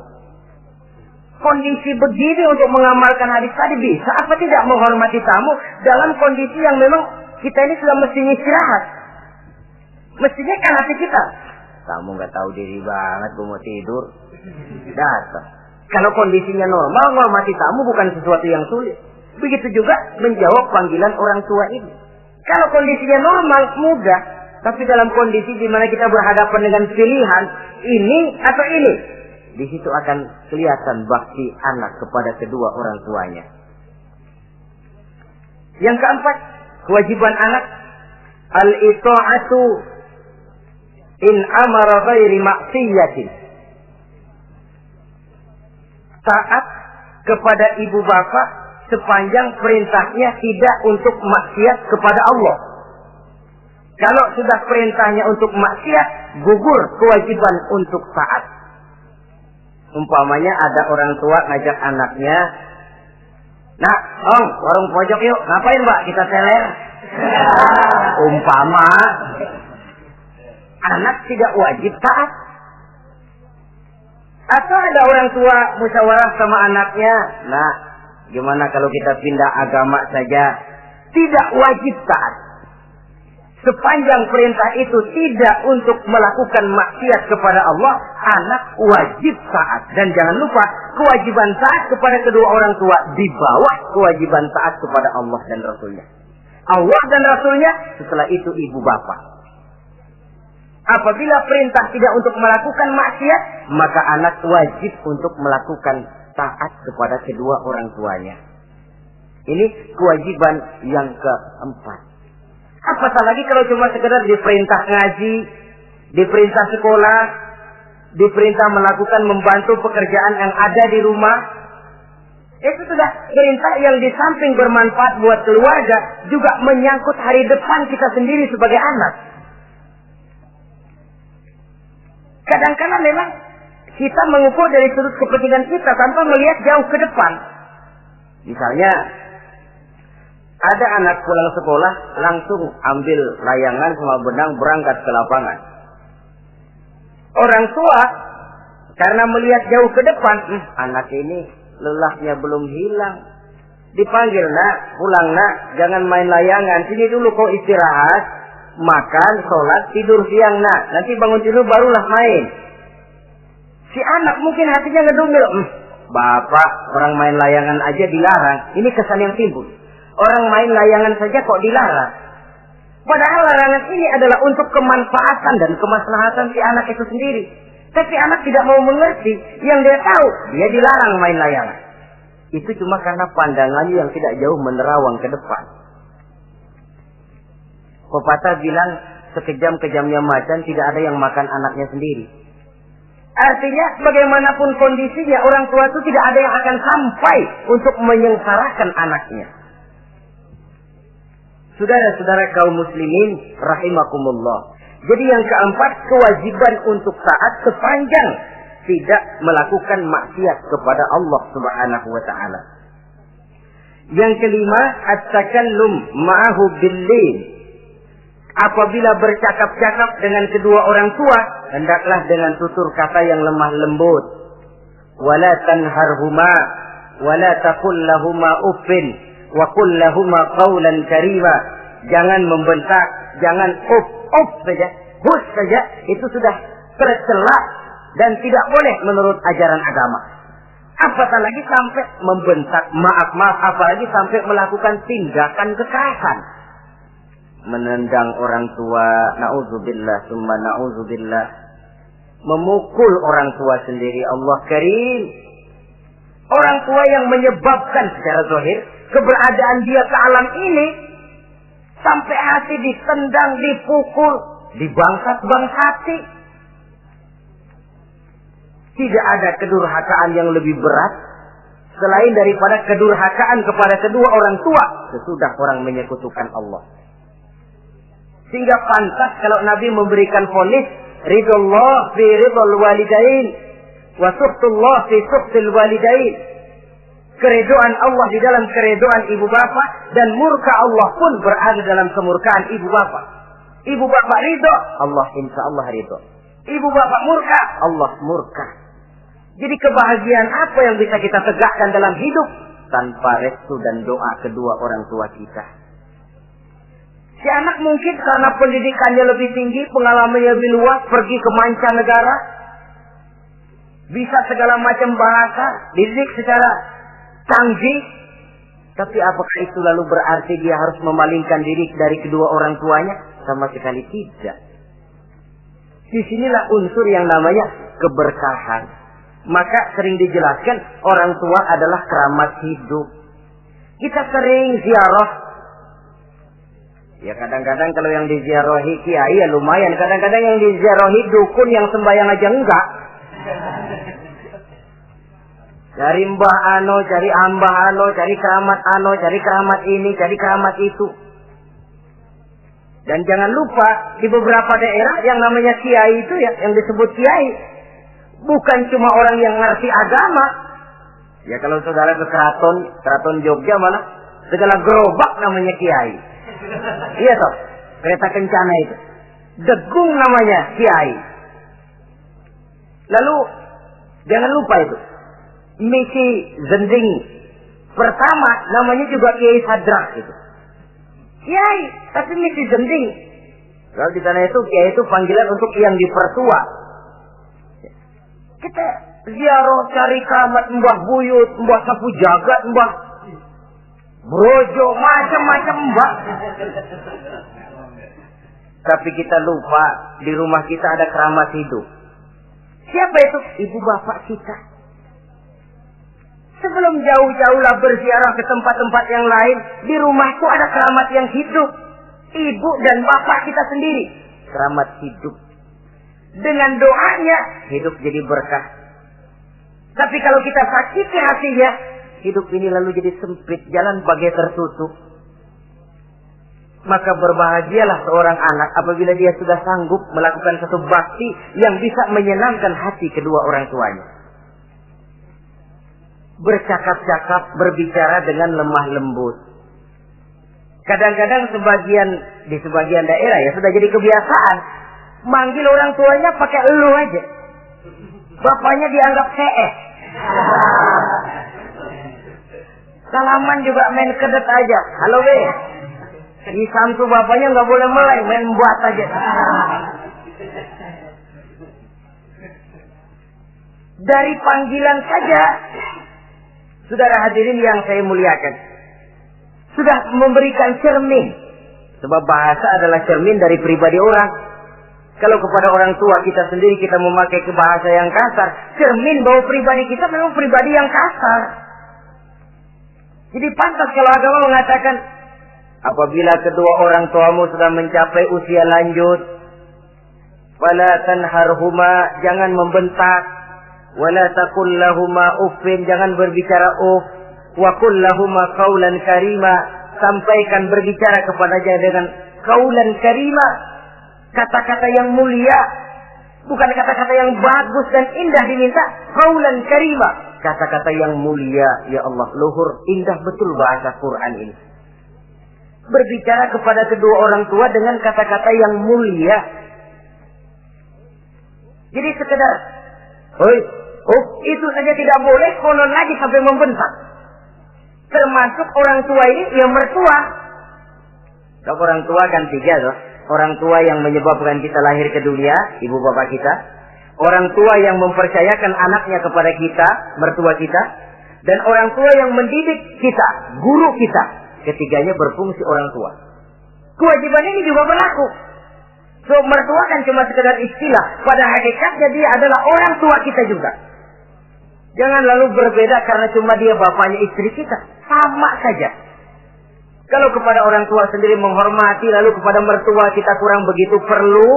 kondisi begini untuk mengamalkan hadis tadi bisa apa tidak menghormati tamu dalam kondisi yang memang kita ini sudah mestinya istirahat. Mestinya kan hati kita. Kamu nggak tahu diri banget, gue mau tidur. Datang. Kalau kondisinya normal, menghormati tamu bukan sesuatu yang sulit. Begitu juga menjawab panggilan orang tua ini. Kalau kondisinya normal, mudah. Tapi dalam kondisi di mana kita berhadapan dengan pilihan ini atau ini, di situ akan kelihatan bakti anak kepada kedua orang tuanya. Yang keempat, kewajiban anak al-ita'atu in amara ghairi maksiyatin. Taat kepada ibu bapak sepanjang perintahnya tidak untuk maksiat kepada Allah. Kalau sudah perintahnya untuk maksiat, gugur kewajiban untuk taat. Umpamanya ada orang tua ngajak anaknya, "Nak, Om, warung pojok yuk." "Ngapain, Mbak?" "Kita teler." Umpama anak tidak wajib taat. Atau ada orang tua musyawarah sama anaknya, "Nah, gimana kalau kita pindah agama saja?" Tidak wajib taat. Sepanjang perintah itu tidak untuk melakukan maksiat kepada Allah, anak wajib taat. Dan jangan lupa, kewajiban taat kepada kedua orang tua di bawah kewajiban taat kepada Allah dan Rasulnya. Allah dan Rasulnya, setelah itu ibu bapak. Apabila perintah tidak untuk melakukan maksiat, maka anak wajib untuk melakukan taat kepada kedua orang tuanya. Ini kewajiban yang keempat. Apatah lagi kalau cuma sekedar diperintah ngaji, diperintah sekolah, diperintah melakukan membantu pekerjaan yang ada di rumah. Itu sudah perintah yang di samping bermanfaat buat keluarga, juga menyangkut hari depan kita sendiri sebagai anak. Kadang-kadang memang kita mengukur dari sudut kepentingan kita tanpa melihat jauh ke depan. Misalnya, ada anak pulang sekolah, langsung ambil layangan sama benang berangkat ke lapangan. Orang tua, karena melihat jauh ke depan, anak ini lelahnya belum hilang. Dipanggil, "Nak, pulang nak, jangan main layangan. Sini dulu kau istirahat, makan, sholat, tidur siang nak. Nanti bangun tidur barulah main." Si anak mungkin hatinya ngedumil, "Bapak, orang main layangan aja dilarang." Ini kesan yang timbul. Orang main layangan saja kok dilarang. Padahal larangan ini adalah untuk kemanfaatan dan kemaslahatan si anak itu sendiri. Tapi anak tidak mau mengerti. Yang dia tahu, dia dilarang main layangan. Itu cuma karena pandangannya yang tidak jauh menerawang ke depan. Pepatah bilang, sekejam-kejamnya macan tidak ada yang makan anaknya sendiri. Artinya, bagaimanapun kondisinya, orang tua itu tidak ada yang akan sampai untuk menyengsarakan anaknya. Saudara-saudara kaum muslimin rahimakumullah. Jadi yang keempat, kewajiban untuk taat sepanjang tidak melakukan maksiat kepada Allah Subhanahu wa taala. Yang kelima, at-takallum ma'ahu bil-lin. Apabila bercakap-cakap dengan kedua orang tua, hendaklah dengan tutur kata yang lemah lembut. Wala tanharhuma wala taqul lahuma uffin wa qul lahuma qawlan karima. Jangan membentak, jangan up saja, hus saja, itu sudah tercela dan tidak boleh menurut ajaran agama. Apatah lagi sampai membentak, maaf, apalagi sampai melakukan tindakan kekerasan. Menendang orang tua, na'udzubillah, summa na'udzubillah. Memukul orang tua sendiri, Allah karim. Orang tua yang menyebabkan secara zahir keberadaan dia ke alam ini, sampai hati ditendang, dipukul, dibangsat-bangsati. Tidak ada kedurhakaan yang lebih berat selain daripada kedurhakaan kepada kedua orang tua sesudah orang menyekutukan Allah. Sehingga pantas kalau Nabi memberikan vonis, ridullah fi ridul walidain wa suhtullah fi suhtil walidain. Keredoan Allah di dalam keredoan ibu bapak, dan murka Allah pun berada dalam kemurkaan ibu bapak. Ibu bapak ridho, Allah insya Allah ridho. Ibu bapak murka, Allah murka. Jadi kebahagiaan apa yang bisa kita tegakkan dalam hidup tanpa restu dan doa kedua orang tua kita? Si anak mungkin karena pendidikannya lebih tinggi, pengalamannya lebih luas, pergi ke mancanegara, bisa segala macam bahasa, dididik secara canggih. Tapi apakah itu lalu berarti dia harus memalingkan diri dari kedua orang tuanya? Sama sekali tidak. Disinilah unsur yang namanya keberkahan. Maka sering dijelaskan orang tua adalah keramat hidup. Kita sering ziarah. Ya kadang-kadang kalau yang diziarahi kiai ya lumayan. Kadang-kadang yang diziarahi dukun yang sembahyang aja enggak. Cari mbah ano, cari ambah ano, cari keramat ano, cari keramat ini, cari keramat itu. Dan jangan lupa di beberapa daerah yang namanya kiai itu ya, yang disebut kiai, bukan cuma orang yang ngerti agama. Ya kalau saudara ke keraton Jogja mana, segala gerobak namanya kiai. Iya toh, kereta kencana itu. Degung namanya kiai. Lalu jangan lupa itu. Misi Zending pertama namanya juga Kiai Sadrak itu. Kiai, tapi misi Zending. Kalau di sana itu kiai itu panggilan untuk yang dipertua. Kita ziarah cari keramat Mbah Buyut, Mbah Sapu Jagat, Mbah Brojo, macam-macam Mbah. Tapi kita lupa di rumah kita ada keramat hidup. Siapa itu? Ibu bapak kita. Sebelum jauh-jauhlah berziarah ke tempat-tempat yang lain, di rumahku ada keramat yang hidup. Ibu dan bapak kita sendiri. Keramat hidup. Dengan doanya, hidup jadi berkah. Tapi kalau kita sakiti hatinya, hidup ini lalu jadi sempit, jalan bagai tertutup. Maka berbahagialah seorang anak apabila dia sudah sanggup melakukan satu bakti yang bisa menyenangkan hati kedua orang tuanya. Bercakap-cakap, berbicara dengan lemah lembut. Kadang-kadang di sebagian daerah ya sudah jadi kebiasaan. Manggil orang tuanya pakai elu aja. Bapaknya dianggap CS. Salaman juga main kedet aja. Halo be. Di samtu bapaknya nggak boleh mulai, main buat aja. Dari panggilan saja, saudara hadirin yang saya muliakan, sudah memberikan cermin. Sebab bahasa adalah cermin dari pribadi orang. Kalau kepada orang tua kita sendiri kita memakai ke bahasa yang kasar, cermin bahwa pribadi kita memang pribadi yang kasar. Jadi pantas kalau agama mengatakan, apabila kedua orang tuamu sudah mencapai usia lanjut, wala tanharhuma, jangan membentak, wala taqul lahuma uffin, jangan berbicara uff, wa qul lahuma qaulan karima, sampaikan berbicara kepadanya dengan qaulan karima, kata-kata yang mulia, bukan kata-kata yang bagus dan indah diminta, qaulan karima, kata-kata yang mulia. Ya Allah, luhur, indah betul bahasa Quran ini. Berbicara kepada kedua orang tua dengan kata-kata yang mulia. Jadi sekedar, itu saja tidak boleh, konon lagi sampai membentak. Termasuk orang tua ini yang mertua. Kalau orang tua kan tiga loh. Orang tua yang menyebabkan kita lahir ke dunia, ibu bapak kita. Orang tua yang mempercayakan anaknya kepada kita, mertua kita. Dan orang tua yang mendidik kita, guru kita. Ketiganya berfungsi orang tua. Kewajiban ini juga berlaku. So, mertua kan cuma sekedar istilah. Pada hakikatnya dia adalah orang tua kita juga. Jangan lalu berbeda karena cuma dia bapaknya istri kita. Sama saja. Kalau kepada orang tua sendiri menghormati, lalu kepada mertua kita kurang begitu perlu,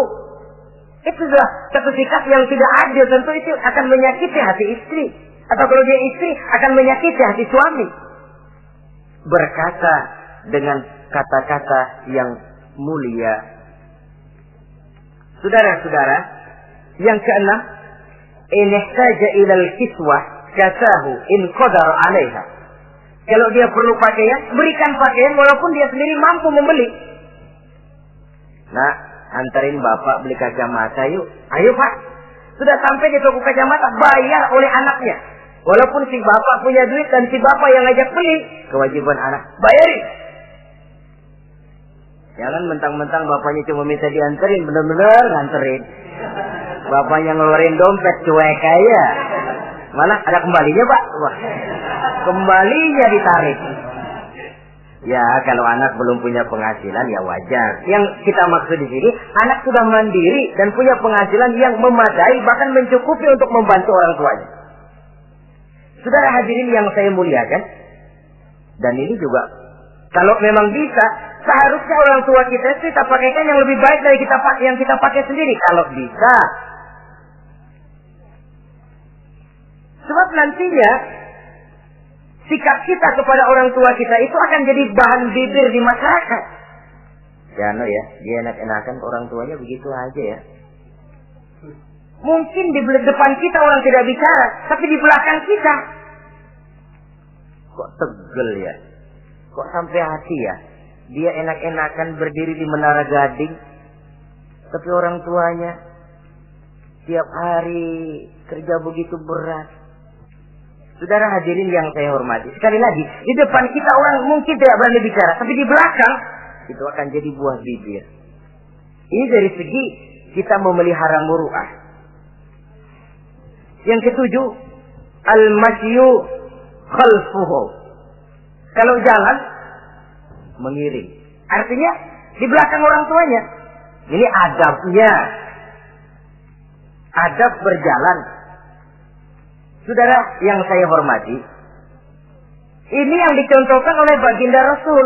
itu sudah satu sikap yang tidak adil. Tentu itu akan menyakiti hati istri. Atau kalau dia istri, akan menyakiti hati suami. Berkata dengan kata-kata yang mulia. Saudara-saudara, yang keenam, in ihtaja ilal kiswah kasahu in qadar 'alaiha. Kalau dia perlu pakaian, berikan pakaian walaupun dia sendiri mampu membeli. Nah, antarin bapak beli kacamata yuk. Ayo pak, Sudah sampai di toko kacamata, bayar oleh anaknya. Walaupun si bapak punya duit dan si bapak yang ngajak beli, kewajiban anak, bayarin. Jangan mentang-mentang bapaknya cuma minta dianterin, bener-bener nganterin. Bapaknya ngeluarin dompet cuek aja. Malah ada kembalinya, Pak. Wah, kembalinya ditarik. Ya, kalau anak belum punya penghasilan ya wajar. Yang kita maksud di sini, anak sudah mandiri dan punya penghasilan yang memadai, bahkan mencukupi untuk membantu orang tuanya. Saudara hadirin yang saya muliakan, dan ini juga kalau memang bisa, seharusnya orang tua kita pakaikan yang lebih baik dari yang kita pakai sendiri. Kalau bisa. Sebab nantinya sikap kita kepada orang tua kita itu akan jadi bahan bibir di masyarakat. Ya, dia enak-enakan orang tuanya begitu aja ya. Mungkin di depan kita orang tidak bicara, tapi di belakang kita kok tegel ya, kok sampai hati ya. Dia enak-enakan berdiri di Menara Gading, tapi orang tuanya tiap hari kerja begitu berat. Saudara hadirin yang saya hormati, sekali lagi, di depan kita orang mungkin tidak berani bicara, tapi di belakang itu akan jadi buah bibir. Ini dari segi kita memelihara muru'ah. Yang ketujuh, al-masyu khalfuhu. Kalau jalan, mengiring. Artinya di belakang orang tuanya. Ini adabnya. Adab berjalan. Saudara yang saya hormati, ini yang dicontohkan oleh baginda Rasul.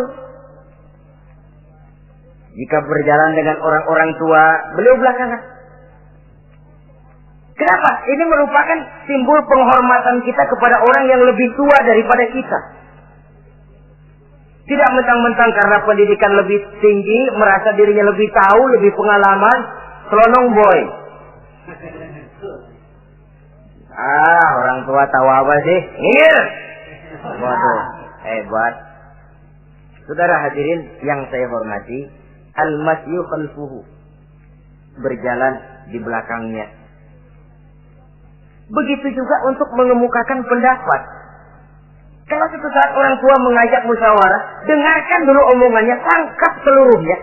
Jika berjalan dengan orang-orang tua, beliau belakangan. Kenapa? Ini merupakan simbol penghormatan kita kepada orang yang lebih tua daripada kita. Tidak mentang-mentang karena pendidikan lebih tinggi, merasa dirinya lebih tahu, lebih pengalaman, selonong boy. Orang tua tahu apa sih? Ngir. Waduh, hebat. Saudara hadirin yang saya hormati, al-masyu khalfuhu. Berjalan di belakangnya. Begitu juga untuk mengemukakan pendapat. Kalau suatu saat orang tua mengajak musyawarah, dengarkan dulu omongannya, tangkap seluruhnya.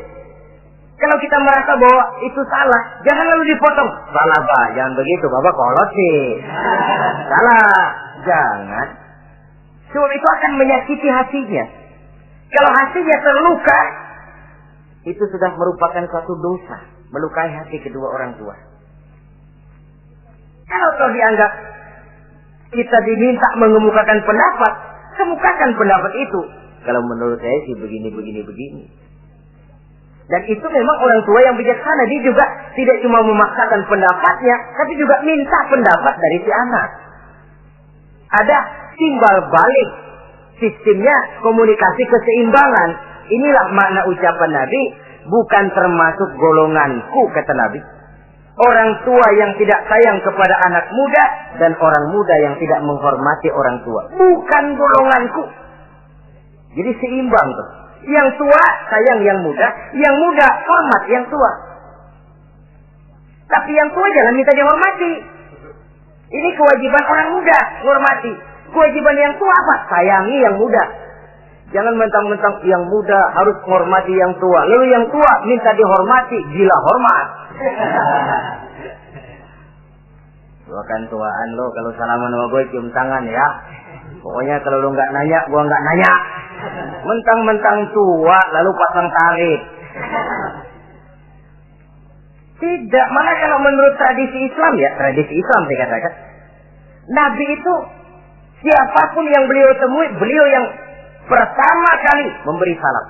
Kalau kita merasa bahwa itu salah, jangan lalu dipotong. Salah, Pak, jangan begitu, Bapak kolot sih. Salah, jangan. Sebab itu akan menyakiti hatinya. Kalau hatinya terluka, itu sudah merupakan suatu dosa, melukai hati kedua orang tua. Kalau toh dianggap kita diminta mengemukakan pendapat, kemukakan pendapat itu. Kalau menurut saya sih begini. Dan itu memang orang tua yang bijaksana. Dia juga tidak cuma memaksakan pendapatnya, tapi juga minta pendapat dari si anak. Ada timbal balik. Sistemnya komunikasi keseimbangan. Inilah makna ucapan Nabi. Bukan termasuk golonganku, kata Nabi. Orang tua yang tidak sayang kepada anak muda, dan orang muda yang tidak menghormati orang tua. Bukan golonganku. Jadi seimbang tuh. Yang tua sayang yang muda hormat yang tua. Tapi yang tua jangan minta dihormati. Ini kewajiban orang muda, hormati. Kewajiban yang tua apa? Sayangi yang muda. Jangan mentang-mentang yang muda harus menghormati yang tua. Lalu yang tua minta dihormati, gila hormat. Gua kan tuaan lo, kalau salaman sama gue cium tangan ya. Pokoknya kalau lo nggak nanya, gua nggak nanya. Mentang-mentang tua lalu pasang tarik. Tidak, malah kalau menurut tradisi Islam saya katakan, Nabi itu siapapun yang beliau temui, beliau yang pertama kali memberi salam.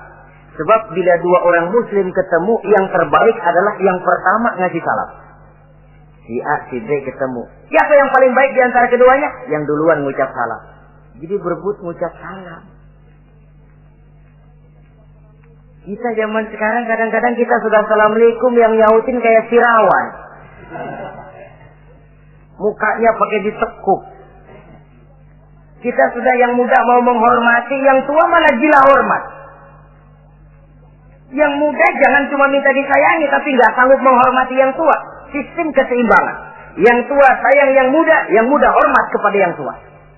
Sebab bila dua orang muslim ketemu, yang terbaik adalah yang pertama ngasih salam. Si A, si B ketemu. Siapa yang paling baik di antara keduanya? Yang duluan ngucap salam. Jadi berebut ngucap salam. Kita zaman sekarang kadang-kadang kita sudah assalamualaikum, yang nyautin kayak sirawan. Mukanya pakai ditekuk. Kita sudah yang muda mau menghormati, yang tua malah gila hormat. Yang muda jangan cuma minta disayangi, tapi nggak sanggup menghormati yang tua. Sistem keseimbangan. Yang tua sayang yang muda hormat kepada yang tua.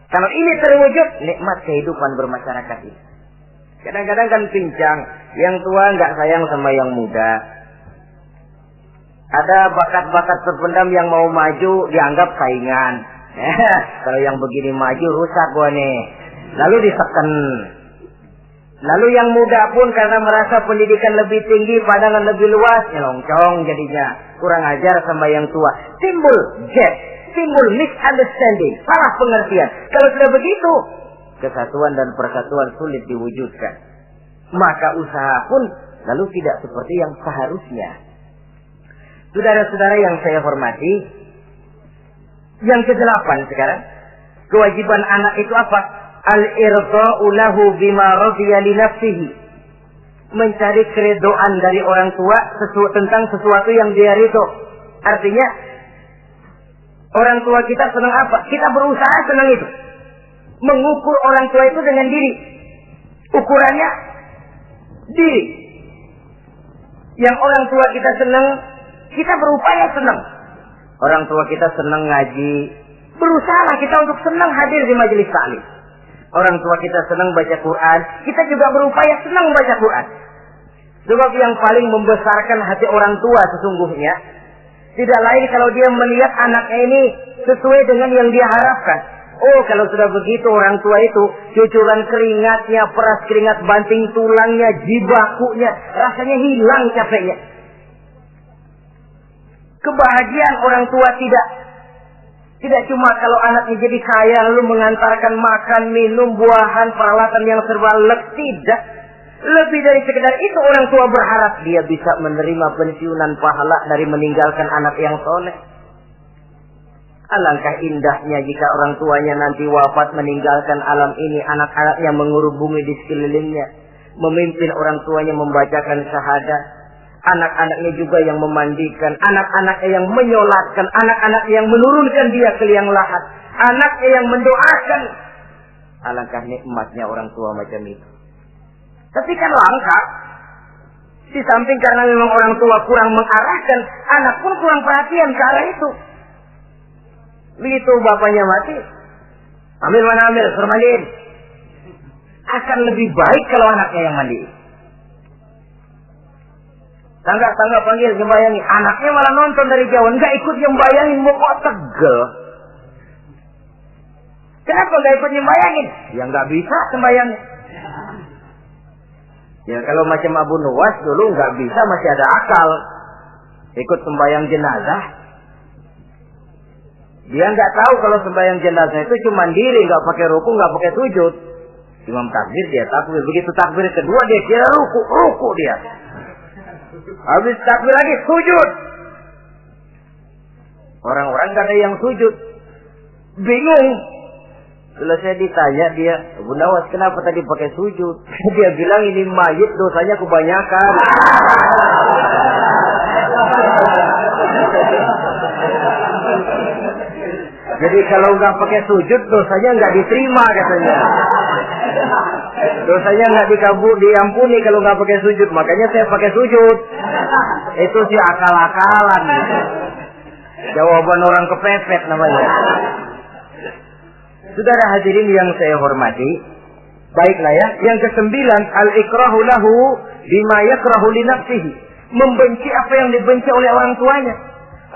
Kalau ini terwujud, nikmat kehidupan bermasyarakat ini. Kadang-kadang kan pincang, yang tua nggak sayang sama yang muda. Ada bakat-bakat terpendam yang mau maju dianggap saingan. Kalau yang begini maju rusak gua nih. Lalu diseken. Lalu yang muda pun karena merasa pendidikan lebih tinggi, pandangan lebih luas, nyelongcong jadinya. Kurang ajar sama yang tua. Timbul gap, timbul misunderstanding, salah pengertian. Kalau sudah begitu, kesatuan dan persatuan sulit diwujudkan. Maka usaha pun lalu tidak seperti yang seharusnya. Saudara-saudara yang saya hormati, yang ke-8 sekarang, kewajiban anak itu apa? Al-irda'u lahu bima radiya li nafsihi. Mencari keredoan dari orang tua tentang sesuatu yang dia ridho. Artinya, orang tua kita senang apa? Kita berusaha senang itu. Mengukur orang tua itu dengan diri. Ukurannya diri. Yang orang tua kita senang, kita berupaya senang. Orang tua kita senang ngaji, berusaha kita untuk senang hadir di majelis taklim. Orang tua kita senang baca Quran, kita juga berupaya senang baca Quran. Sebab yang paling membesarkan hati orang tua sesungguhnya tidak lain kalau dia melihat anaknya ini sesuai dengan yang dia harapkan. Oh, kalau sudah begitu orang tua itu cucuran keringatnya, peras keringat banting tulangnya, jibakunya, rasanya hilang capeknya. Kebahagiaan orang tua tidak cuma kalau anaknya jadi kaya lalu mengantarkan makan, minum, buahan, peralatan yang serba lengkap. Tidak. Lebih dari sekedar itu orang tua berharap dia bisa menerima pensiunan pahala dari meninggalkan anak yang soleh. Alangkah indahnya jika orang tuanya nanti wafat meninggalkan alam ini, anak-anaknya mengurung bumi di sekelilingnya, memimpin orang tuanya membacakan syahadat. Anak-anaknya juga yang memandikan, anak-anaknya yang menyolatkan, anak-anaknya yang menurunkan dia ke liang lahat, anaknya yang mendoakan. Alangkah nikmatnya orang tua macam itu. Tapi kan langka. Di samping karena memang orang tua kurang mengarahkan, anak pun kurang perhatian ke arah itu. Begitu bapaknya mati, ambil mana ambil, suruh mandiin. Akan lebih baik kalau anaknya yang mandiin. Tangga panggil nyembayangi, anaknya malah nonton dari jauh, enggak ikut nyembayangin, mau kok tegel. Kenapa enggak ikut nyembayangin? Ya enggak bisa sembayangnya. Ya kalau macam Abu Nuwas dulu enggak bisa, masih ada akal. Ikut sembayang jenazah. Dia enggak tahu kalau sembayang jenazah itu cuma diri, enggak pakai ruku, enggak pakai sujud. Imam takbir dia takbir, begitu takbir kedua dia kira ruku dia. Habis takbir lagi sujud. Orang-orang gak ada yang sujud. Bingung. Selesai ditanya dia, Abu Nawas kenapa tadi pakai sujud? Dia bilang ini mayit dosanya kebanyakan. Jadi kalau nggak pakai sujud dosanya nggak diterima katanya. Dosanya nggak diampuni kalau nggak pakai sujud. Makanya saya pakai sujud. Itu sih akal-akalan. Jawaban orang kepepet namanya. Saudara hadirin yang saya hormati, baiklah ya. Yang ke-9, al-ikrahu lahu bima yakrahu li nafsihi. Membenci apa yang dibenci oleh orang tuanya.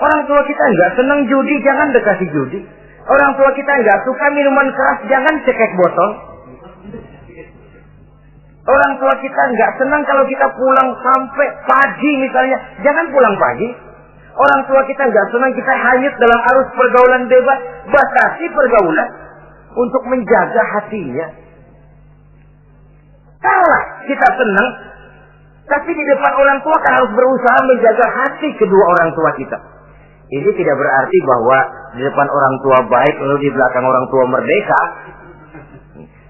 Orang tua kita enggak senang judi, jangan dekati judi. Orang tua kita enggak suka minuman keras, jangan cekek botol. Orang tua kita enggak senang kalau kita pulang sampai pagi misalnya, jangan pulang pagi. Orang tua kita enggak senang kita hanyut dalam arus pergaulan bebas, batasi pergaulan untuk menjaga hatinya. Salah kita senang, tapi di depan orang tua kan harus berusaha menjaga hati kedua orang tua kita. Ini tidak berarti bahwa di depan orang tua baik lalu di belakang orang tua merdeka.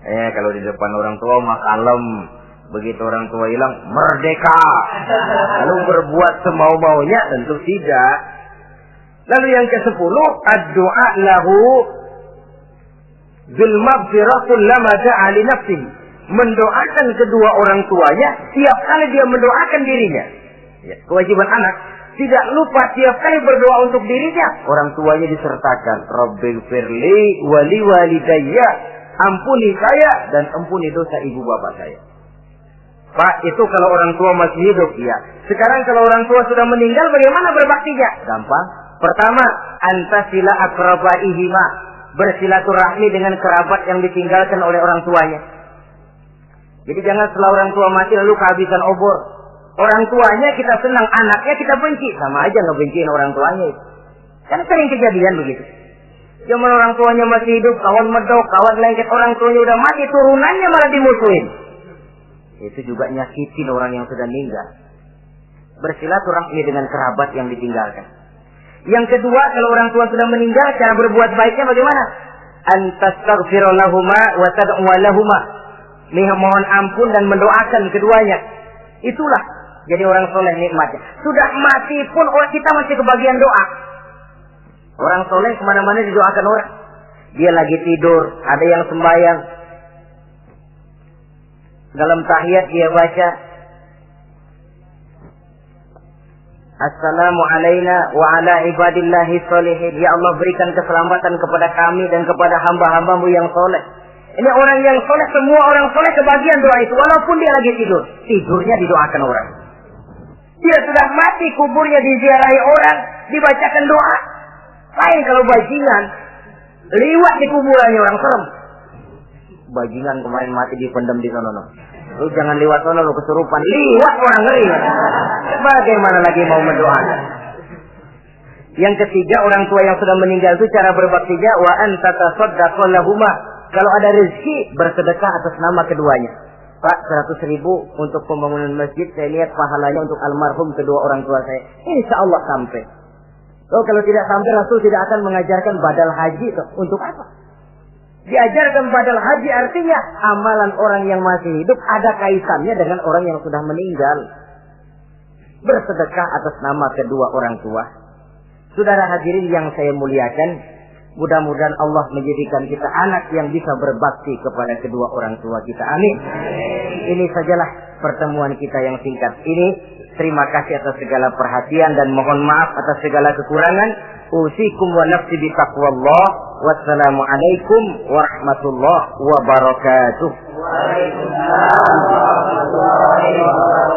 Kalau di depan orang tua mah kalem, begitu orang tua hilang merdeka. Lalu berbuat semau-maunya, tentu tidak. Lalu yang ke-10, ad-du'a lahu bil maghfirah kullama da'a li nafsihi. Mendoakan kedua orang tuanya tiap kali dia mendoakan dirinya. Ya, kewajiban anak tidak lupa tiap kali berdoa untuk dirinya, orang tuanya disertakan. Rabbighfirli wali walidayya, ampuni saya dan ampuni dosa ibu bapak saya. Pak, itu kalau orang tua masih hidup, ya. Sekarang kalau orang tua sudah meninggal, bagaimana berbaktinya? Gampang. Pertama, antasila akrabaihima, bersilaturahmi dengan kerabat yang ditinggalkan oleh orang tuanya. Jadi jangan setelah orang tua mati lalu kehabisan obor. Orang tuanya kita senang, anaknya kita benci, sama aja ngebenciin orang tuanya. Kan sering kejadian begitu. Zaman orang tuanya masih hidup, kawan medok, kawan lengket, orang tuanya udah mati, turunannya malah dimusuhin. Itu juga nyakitin orang yang sudah meninggal. Bersilaturahmi dengan kerabat yang ditinggalkan. Yang kedua, kalau orang tua sudah meninggal, cara berbuat baiknya bagaimana? Antastaghfirulahuma wa tad'u lahuma. Mohon ampun dan mendoakan keduanya. Itulah jadi orang soleh nikmatnya. Sudah mati pun kita masih kebagian doa. Orang soleh kemana-mana didoakan orang. Dia lagi tidur, ada yang sembahyang. Dalam tahiyat dia baca, Assalamu alaina wa ala ibadillahi sholihin. Ya Allah, berikan keselamatan kepada kami dan kepada hamba-hambamu yang soleh. Ini orang yang soleh, semua orang soleh kebagian doa itu. Walaupun dia lagi tidur, tidurnya didoakan orang. Dia sudah mati, kuburnya diziarahi orang, dibacakan doa. Lain kalau bajingan, liwat di kuburannya orang serem. Bajingan kemarin mati dipendam di sana. Lu jangan lewat sana, lu kesurupan. Liwat orang ngeri. Bagaimana lagi mau mendoakan? Yang ketiga, orang tua yang sudah meninggal itu cara berbaktinya, wa anta tasaddaqu lahuma. Kalau ada rezeki, bersedekah atas nama keduanya. Pak, 100.000 untuk pembangunan masjid, saya lihat pahalanya untuk almarhum kedua orang tua saya. Insya Allah sampai. Oh, kalau tidak sampai, Rasul tidak akan mengajarkan badal haji. Untuk apa? Diajarkan badal haji artinya amalan orang yang masih hidup ada kaitannya dengan orang yang sudah meninggal. Bersedekah atas nama kedua orang tua. Saudara hadirin yang saya muliakan, mudah-mudahan Allah menjadikan kita anak yang bisa berbakti kepada kedua orang tua kita. Amin. Ini sajalah pertemuan kita yang singkat ini. Terima kasih atas segala perhatian dan mohon maaf atas segala kekurangan. Usikum wa nafsi bi taqwallah. Wassalamualaikum warahmatullahi wabarakatuh. Waalaikumsalam warahmatullahi wabarakatuh.